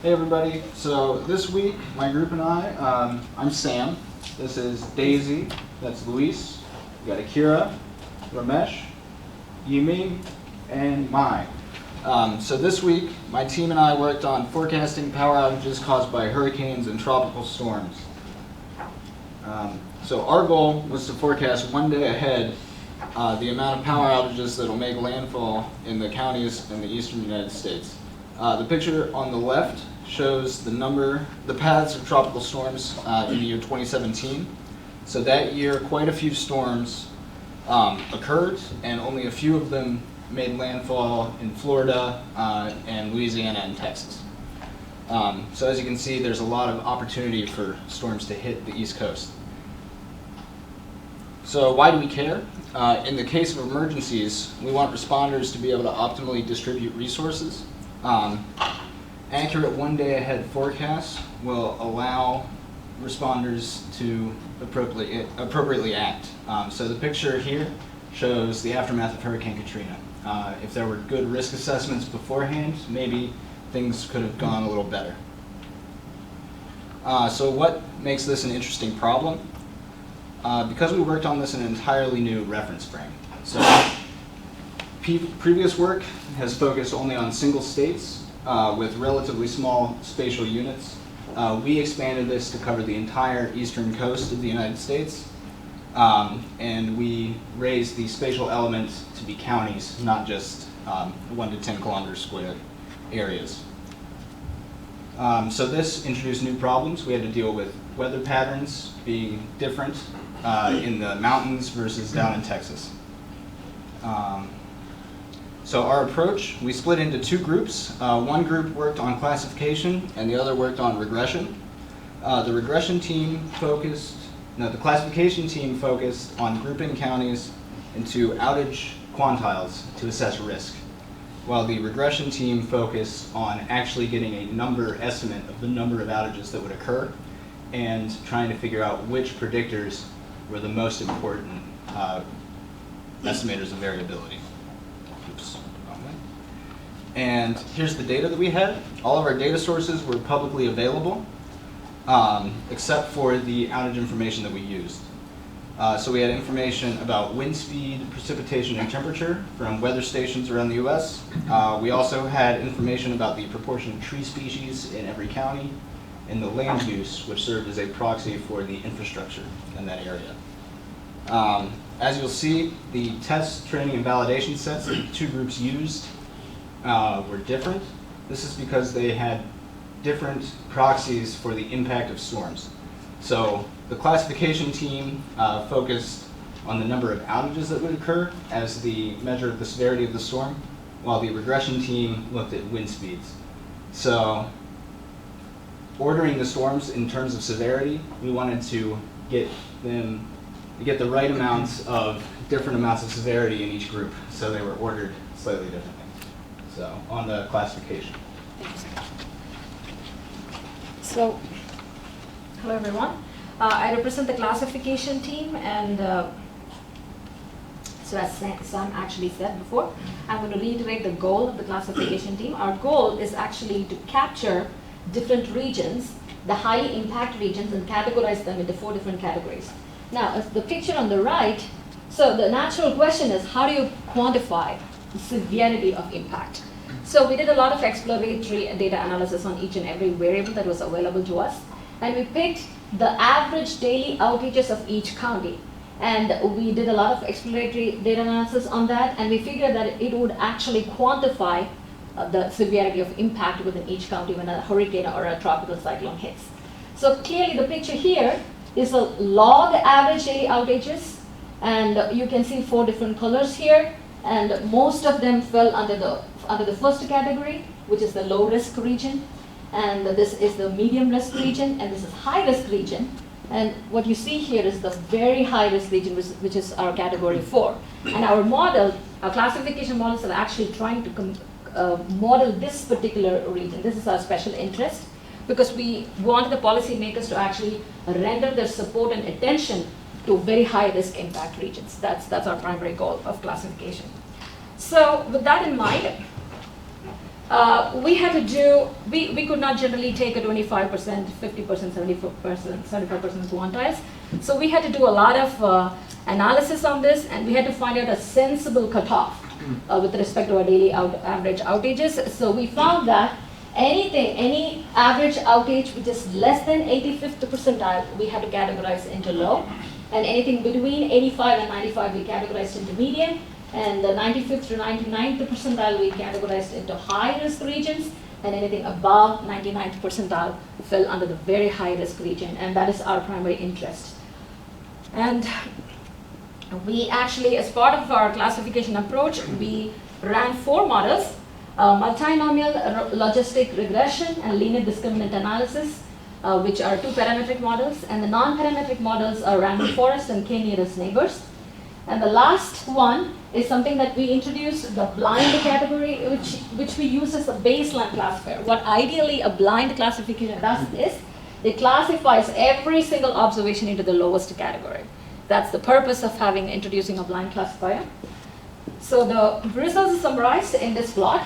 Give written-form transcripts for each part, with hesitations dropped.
Hey everybody, so this week my group and I'm Sam, this is Daisy, that's Luis, we got Akira, Ramesh, Yiming, and Mai. So this week my team and I worked on forecasting power outages caused by hurricanes and tropical storms. So our goal was to forecast one day ahead the amount of power outages that will make landfall in the counties in the eastern United States. The picture on the left shows the paths of tropical storms in the year 2017. So that year, quite a few storms occurred, and only a few of them made landfall in Florida and Louisiana and Texas. So as you can see, there's a lot of opportunity for storms to hit the East Coast. So why do we care? In the case of emergencies, we want responders to be able to optimally distribute resources. Accurate one-day ahead forecasts will allow responders to appropriately act. So the picture here shows the aftermath of Hurricane Katrina. If there were good risk assessments beforehand, maybe things could have gone a little better. So what makes this an interesting problem? Because we worked on this in an entirely new reference frame. So previous work has focused only on single states with relatively small spatial units. We expanded this to cover the entire eastern coast of the United States, and we raised the spatial element to be counties, not just 1 to 10 kilometers squared areas. So this introduced new problems. We had to deal with weather patterns being different in the mountains versus down in Texas. So our approach, we split into two groups. One group worked on classification and the other worked on regression. The classification team focused on grouping counties into outage quantiles to assess risk, while the regression team focused on actually getting a number estimate of the number of outages that would occur and trying to figure out which predictors were the most important estimators of variability. Oops, wrong way. And here's the data that we had. All of our data sources were publicly available, except for the outage information that we used. So we had information about wind speed, precipitation, and temperature from weather stations around the US. We also had information about the proportion of tree species in every county, and the land use, which served as a proxy for the infrastructure in that area. As you'll see, the test, training, and validation sets that the two groups used were different. This is because they had different proxies for the impact of storms. So the classification team focused on the number of outages that would occur as the measure of the severity of the storm, while the regression team looked at wind speeds. So ordering the storms in terms of severity, we wanted to get the right amounts of different amounts of severity in each group, so they were ordered slightly differently. So on the classification. So, hello everyone. I represent the classification team, and so as Sam actually said before, I'm going to reiterate the goal of the classification team. Our goal is actually to capture different regions, the high impact regions, and categorize them into 4 different categories. Now, as the picture on the right, so the natural question is, how do you quantify the severity of impact? So we did a lot of exploratory data analysis on each and every variable that was available to us, and we picked the average daily outages of each county. And we did a lot of exploratory data analysis on that, and we figured that it would actually quantify the severity of impact within each county when a hurricane or a tropical cyclone hits. So clearly the picture here is a log average daily outages, and you can see 4 different colors here, and most of them fell under the first category, which is the low risk region, and this is the medium risk region, and this is high risk region. And what you see here is the very high risk region, which is our category 4. And our classification models are actually trying to model this particular region. This is our special interest, because we want the policymakers to actually render their support and attention to very high risk impact regions. That's our primary goal of classification. So with that in mind, we had to do, we could not generally take a 25%, 50%, 74%, 75% quantiles. So we had to do a lot of analysis on this, and we had to find out a sensible cutoff with respect to our daily average outages. So we found that any average outage which is less than 85th percentile, we had to categorize into low. And anything between 85 and 95, we categorized into medium. And the 95th to 99th percentile, we categorized into high risk regions. And anything above 99th percentile fell under the very high risk region. And that is our primary interest. And we actually, as part of our classification approach, we ran 4 models: multinomial logistic regression and linear discriminant analysis, which are 2 parametric models. And the non-parametric models are random forest and k-nearest neighbors. And the last one is something that we introduced, the blind category, which we use as a baseline classifier. What ideally a blind classification does is, it classifies every single observation into the lowest category. That's the purpose of introducing a blind classifier. So the results are summarized in this plot.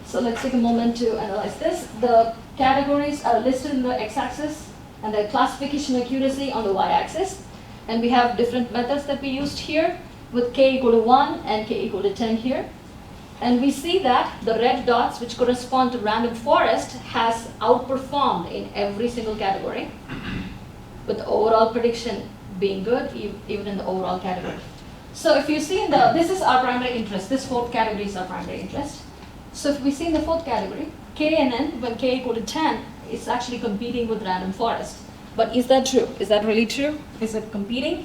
So let's take a moment to analyze this. The categories are listed in the x-axis and the classification accuracy on the y-axis. And we have different methods that we used here with k equal to 1 and k equal to 10 here. And we see that the red dots, which correspond to random forest, has outperformed in every single category, with the overall prediction being good, even in the overall category. So if you see in this is our primary interest, this 4th category is our primary interest. So if we see in the 4th category, k and n, when k equal to 10, it's actually competing with random forest. But is that true? Is that really true? Is it competing?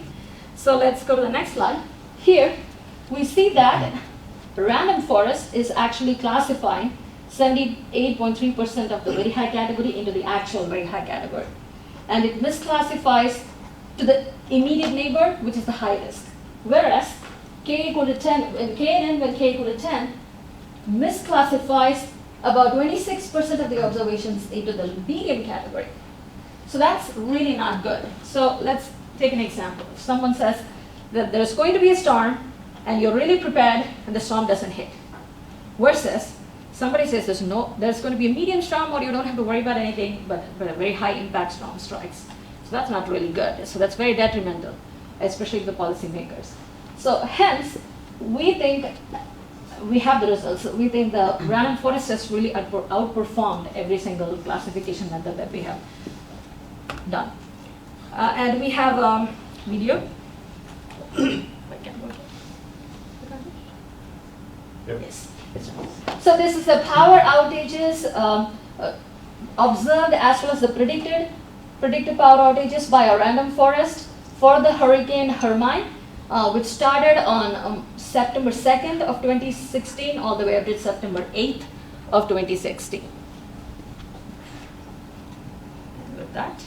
So let's go to the next slide. Here, we see that random forest is actually classifying 78.3% of the very high category into the actual very high category. And it misclassifies to the immediate neighbor, which is the high risk. Whereas k equal to 10, when k and n when k equal to 10, misclassifies about 26% of the observations into the medium category. So that's really not good. So let's take an example. If someone says that there's going to be a storm and you're really prepared and the storm doesn't hit, versus somebody says there's going to be a medium storm or you don't have to worry about anything, but a very high impact storm strikes. So that's not really good. So that's very detrimental, especially to the policymakers. So hence, we think we have the results. We think the random forest has really outperformed every single classification method that we have done. And we have video. Yes. So this is the power outages observed as well as the predicted power outages by a random forest for the Hurricane Hermine, which started on September 2nd of 2016 all the way up to September 8th of 2016. And with that.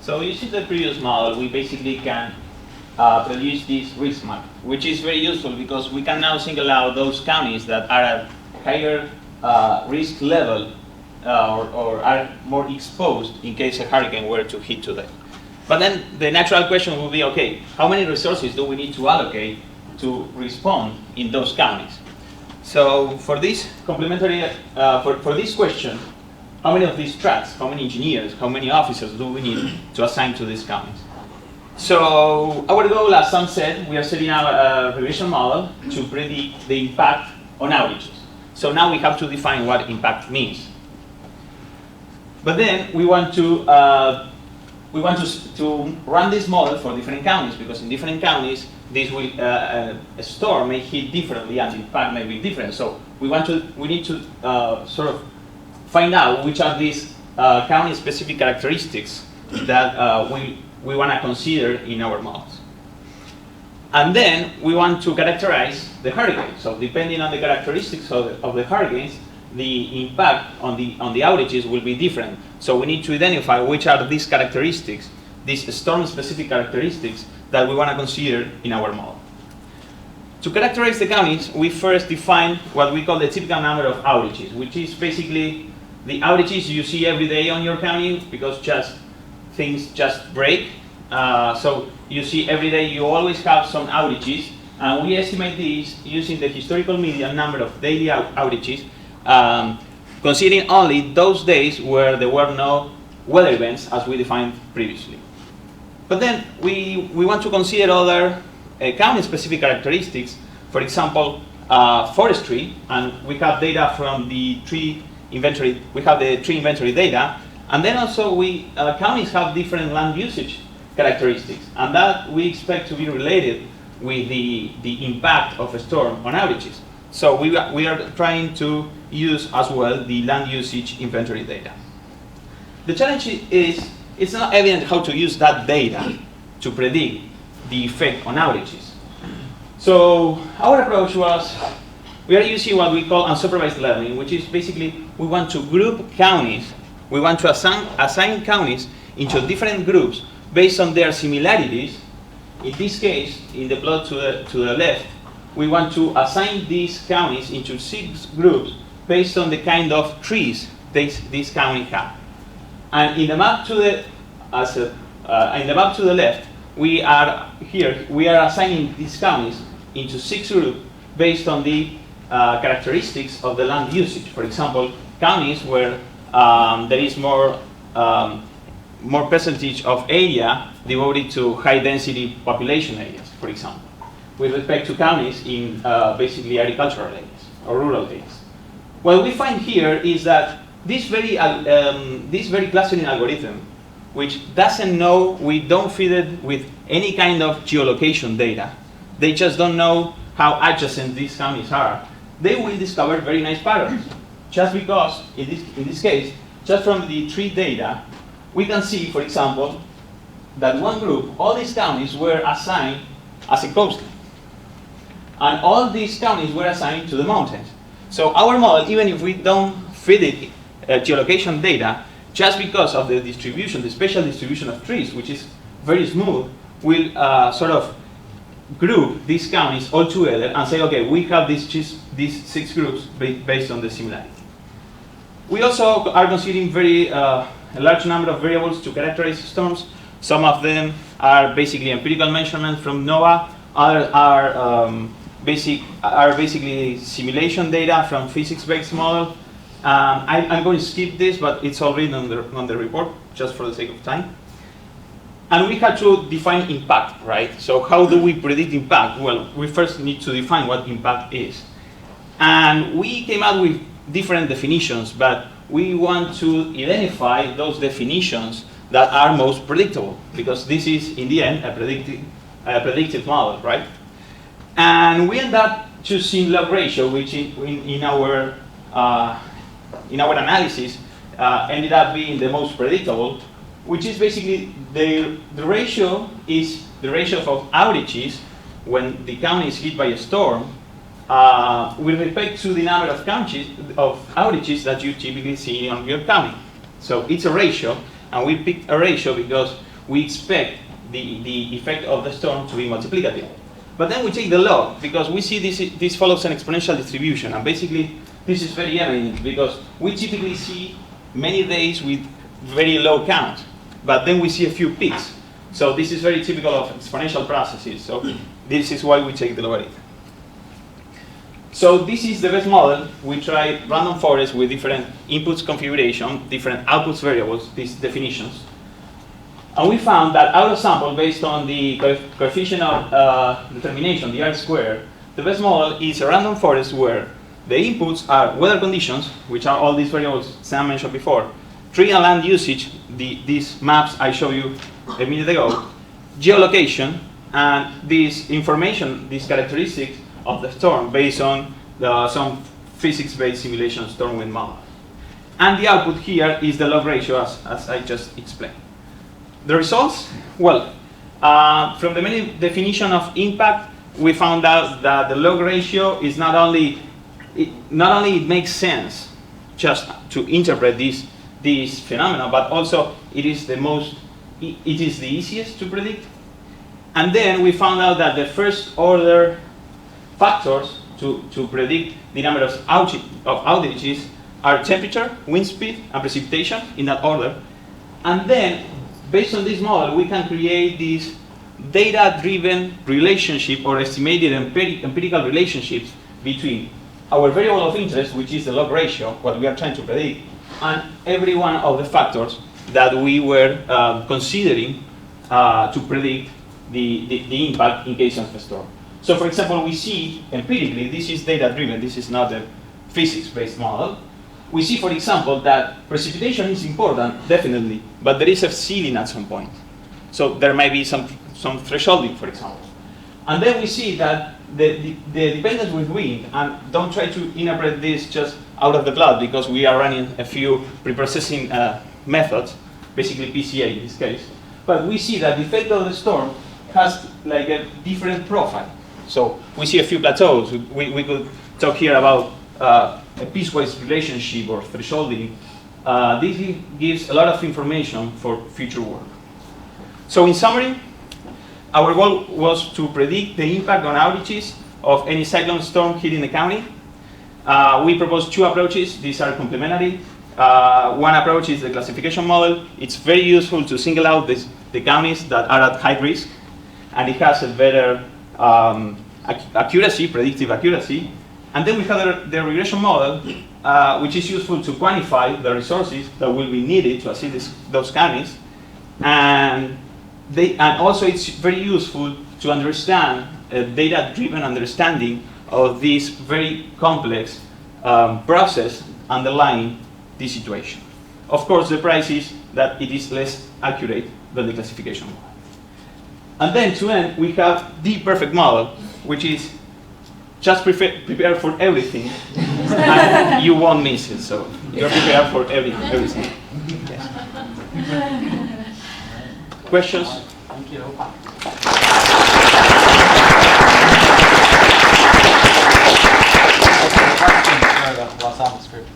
So using the previous model, we basically can produce this risk map, which is very useful because we can now single out those counties that are at higher risk level or are more exposed in case a hurricane were to hit today. But then the natural question will be, okay, how many resources do we need to allocate to respond in those counties? So for this complementary, for this question, how many of these tracks, how many engineers, how many officers do we need to assign to these counties? So our goal, as Sam said, we are setting out a regression model to predict the impact on outages. So now we have to define what impact means. But then we want to run this model for different counties, because in different counties, this will a storm may hit differently and the impact may be different. So we need to sort of find out which are these county-specific characteristics that we want to consider in our models. And then we want to characterize the hurricane. So depending on the characteristics of the hurricanes, the impact on the outages will be different. So we need to identify which are these characteristics, these storm-specific characteristics that we want to consider in our model. To characterize the counties, we first define what we call the typical number of outages, which is basically the outages you see every day on your county because things just break So you see every day you always have some outages, and we estimate these using the historical median number of daily outages, considering only those days where there were no weather events as we defined previously. But then we want to consider other county-specific characteristics, for example, forestry, and we have data from the tree inventory. We have the tree inventory data, and then also counties have different land usage characteristics, and that we expect to be related with the impact of a storm on outages. So we are trying to use as well the land usage inventory data. The challenge is it's not evident how to use that data to predict the effect on outages. So our approach was, we are using what we call unsupervised learning, which is basically we want to group counties, we want to assign counties into different groups based on their similarities. In this case, in the plot to the left, we want to assign these counties into 6 groups based on the kind of trees this county have. And in the map to the left, we are assigning these counties into 6 groups based on the characteristics of the land usage. For example, counties where there is more percentage of area devoted to high density population areas, for example, with respect to counties in basically agricultural areas or rural areas. What we find here is that this very clustering algorithm, which doesn't know, we don't feed it with any kind of geolocation data. They just don't know how adjacent these counties are. They will discover very nice patterns. Just because, in this case, just from the tree data, we can see, for example, that one group, all these counties were assigned as a coastline. And all these counties were assigned to the mountains. So our model, even if we don't feed it geolocation data, just because of the distribution, the spatial distribution of trees, which is very smooth, will sort of group these counties all together and say, okay, we have these 6 groups based on the similarity. We also are considering a large number of variables to characterize storms. Some of them are basically empirical measurements from NOAA. Others are basically simulation data from physics-based model. I'm going to skip this, but it's all written on the report, just for the sake of time. And we had to define impact, right? So how do we predict impact? Well, we first need to define what impact is. And we came out with different definitions, but we want to identify those definitions that are most predictable, because this is, in the end, a predictive model, right? And we end up choosing log ratio, which in our analysis ended up being the most predictable, which is basically the ratio is the ratio of outages when the county is hit by a storm with respect to the number of outages that you typically see on your county. So it's a ratio, and we picked a ratio because we expect the effect of the storm to be multiplicative. But then we take the log, because we see this follows an exponential distribution, and basically this is very evident because we typically see many days with very low count, but then we see a few peaks. So this is very typical of exponential processes. So this is why we take the logarithm. So this is the best model. We tried random forest with different inputs configuration, different outputs variables, these definitions. And we found that out of sample, based on the coefficient of determination, the R-squared, the best model is a random forest where the inputs are weather conditions, which are all these variables Sam mentioned before, tree and land usage, these maps I showed you a minute ago, geolocation, and this information, these characteristics of the storm based on some physics-based simulation storm wind model. And the output here is the log ratio as I just explained. The results? Well, from the main definition of impact, we found out that the log ratio is not only it makes sense just to interpret this phenomenon, but also it is the easiest to predict. And then we found out that the first order factors to predict the number of outages are temperature, wind speed, and precipitation in that order. And then based on this model, we can create this data-driven relationship or estimated empirical relationships between our variable of interest, which is the log ratio, what we are trying to predict, and every one of the factors that we were considering to predict the impact in case of a storm. So for example, we see empirically, this is data-driven, this is not a physics-based model. We see, for example, that precipitation is important, definitely, but there is a ceiling at some point. So there might be some thresholding, for example. And then we see that the dependence with wind, and don't try to interpret this just out of the cloud, because we are running a few preprocessing methods, basically PCA in this case. But we see that the effect of the storm has like a different profile. So we see a few plateaus. We could talk here about a piecewise relationship or thresholding. This gives a lot of information for future work. So in summary, our goal was to predict the impact on outages of any cyclone storm hitting the county. We proposed two approaches. These are complementary. One approach is the classification model. It's very useful to single out the counties that are at high risk, and it has a better accuracy, predictive accuracy. And then we have the regression model, which is useful to quantify the resources that will be needed to assist those counties. And also it's very useful to understand a data-driven understanding of this very complex process underlying this situation. Of course, the price is that it is less accurate than the classification model. And then to end, we have the perfect model, which is just prepare for everything, and you won't miss it. So you're prepared for everything. Yes. Questions? Thank you. Los Alamos group.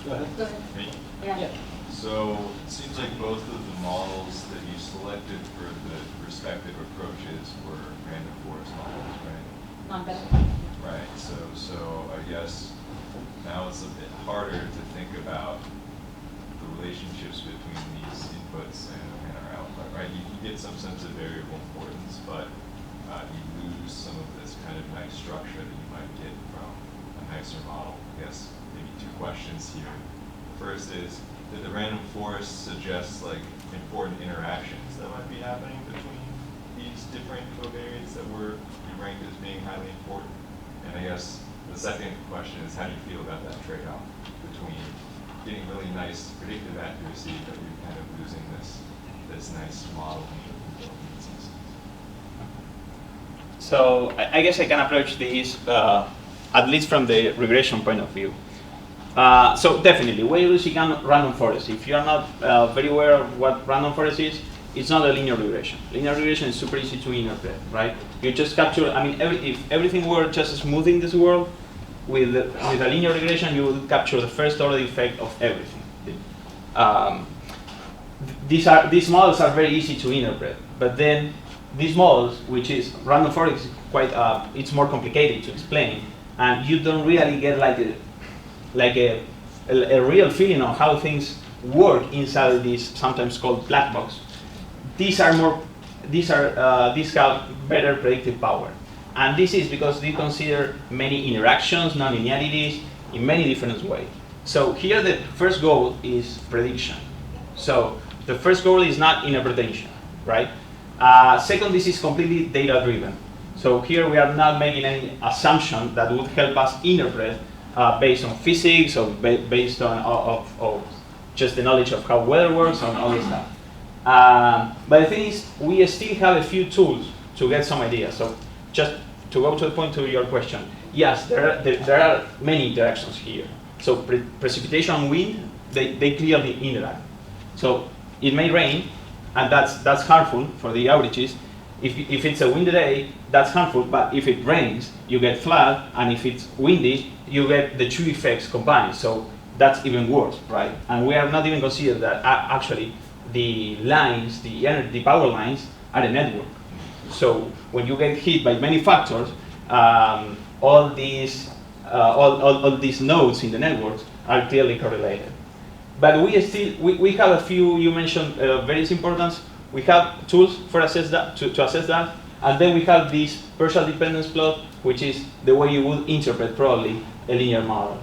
Go ahead. Me? Yeah. So it seems like both of the models that you selected for the respective approaches were random forest models, right? Not bad. Right. So I guess now it's a bit harder to think about the relationships between these inputs and our output, right? You get some sense of variable importance, but you lose some of this kind of nice structure that you might get from a nicer model. I guess maybe two questions here. First is, did the random forest suggest like important interactions that might be happening between these different covariates that were ranked as being highly important? And I guess the second question is, how do you feel about that trade-off between getting really nice predictive accuracy, but you're kind of losing this nice model? So I guess I can approach this at least from the regression point of view. So definitely, we're using random forest. If you're not very aware of what random forest is, it's not a linear regression. Linear regression is super easy to interpret, right? You just capture, I mean, if everything were just smoothing this world, with a linear regression, you would capture the first order effect of everything. These models are very easy to interpret, but then these models, which is random forest, quite it's more complicated to explain, and you don't really get like a real feeling of how things work inside this sometimes called black box. These have better predictive power, and this is because they consider many interactions, nonlinearities in many different ways. So here the first goal is prediction. So the first goal is not interpretation, right? Second, this is completely data-driven. So here we are not making any assumption that would help us interpret based on physics or based on just the knowledge of how weather works and all this stuff. But the thing is, we still have a few tools to get some ideas. So just to go to the point to your question, yes, there are many interactions here. So precipitation and wind, they clearly interact. So it may rain, and that's harmful for the outages. If it's a windy day, that's harmful, but if it rains, you get flood, and if it's windy, you get the two effects combined. So that's even worse, right? And we have not even considered that actually the lines, the power lines, are a network. So when you get hit by many factors, all these all these nodes in the networks are clearly correlated. But we have a few, you mentioned various importance. We have tools for assess that, to assess that, and then we have this partial dependence plot, which is the way you would interpret probably a linear model,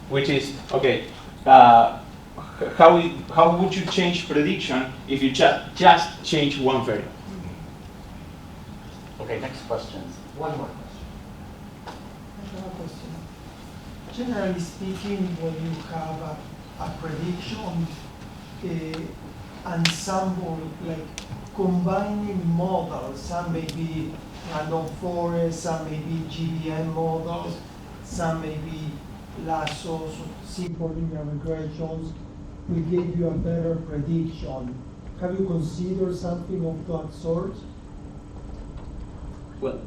which is, okay, how would you change prediction if you just change one variable? Okay, next questions. One more question. I have a question. Generally speaking, when you have a prediction ensemble, like combining models, some may be random forest, some may be GBM models, some may be lassos, simple linear regressions, will give you a better prediction. Have you considered something of that sort? Well,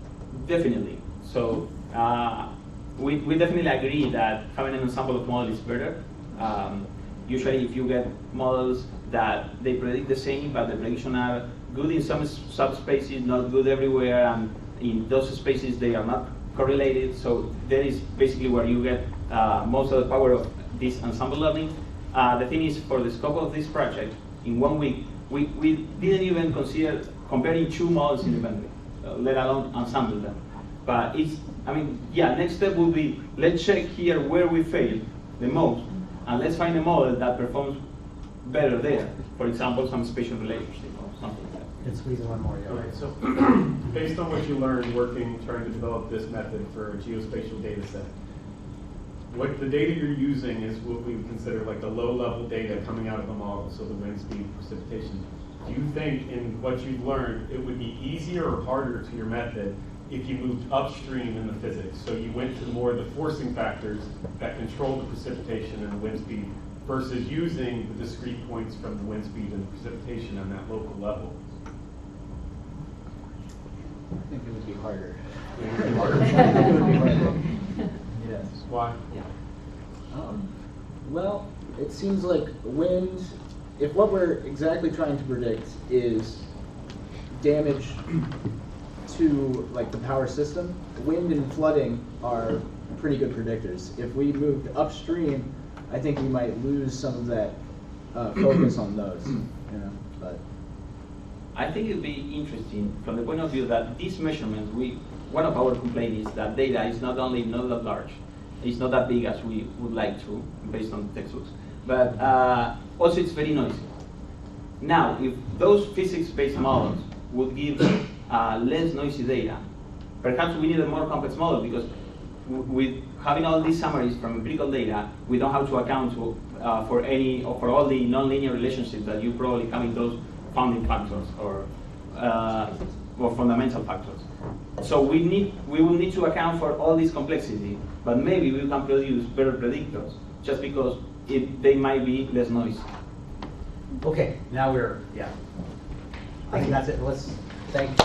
definitely. So we definitely agree that having an ensemble of models is better. Usually if you get models that they predict the same, but the predictions are good in some subspaces, not good everywhere, and in those spaces they are not correlated. So that is basically where you get most of the power of this ensemble learning. The thing is, for the scope of this project, in 1 week, we didn't even consider comparing two models independently, let alone ensemble them. But it's, I mean, yeah, next step would be, let's check here where we failed the most, and let's find a model that performs better there. For example, some spatial relationship or something like that. Can squeeze in one more, yeah. Okay, so based on what you learned working, trying to develop this method for a geospatial data set, what the data you're using is what we would consider like the low-level data coming out of the model, so the wind speed, precipitation. Do you think in what you've learned, it would be easier or harder to your method if you moved upstream in the physics? So you went to more of the forcing factors that control the precipitation and the wind speed versus using the discrete points from the wind speed and the precipitation on that local level? I think it would be harder. Yes. Why? Well, it seems like wind, if what we're exactly trying to predict is damage to like the power system, wind and flooding are pretty good predictors. If we moved upstream, I think we might lose some of that focus on those. You know, but I think it'd be interesting from the point of view that these measurements, one of our complaints is that data is not only not that large, it's not that big as we would like to, based on the textbooks, but also it's very noisy. Now, if those physics-based models would give less noisy data, perhaps we need a more complex model, because with having all these summaries from empirical data, we don't have to account for all the nonlinear relationships that you probably have in those founding factors or fundamental factors. So we will need to account for all this complexity, but maybe we can produce better predictors just because they might be less noisy. Okay, now we're, yeah. I think that's it. Let's thank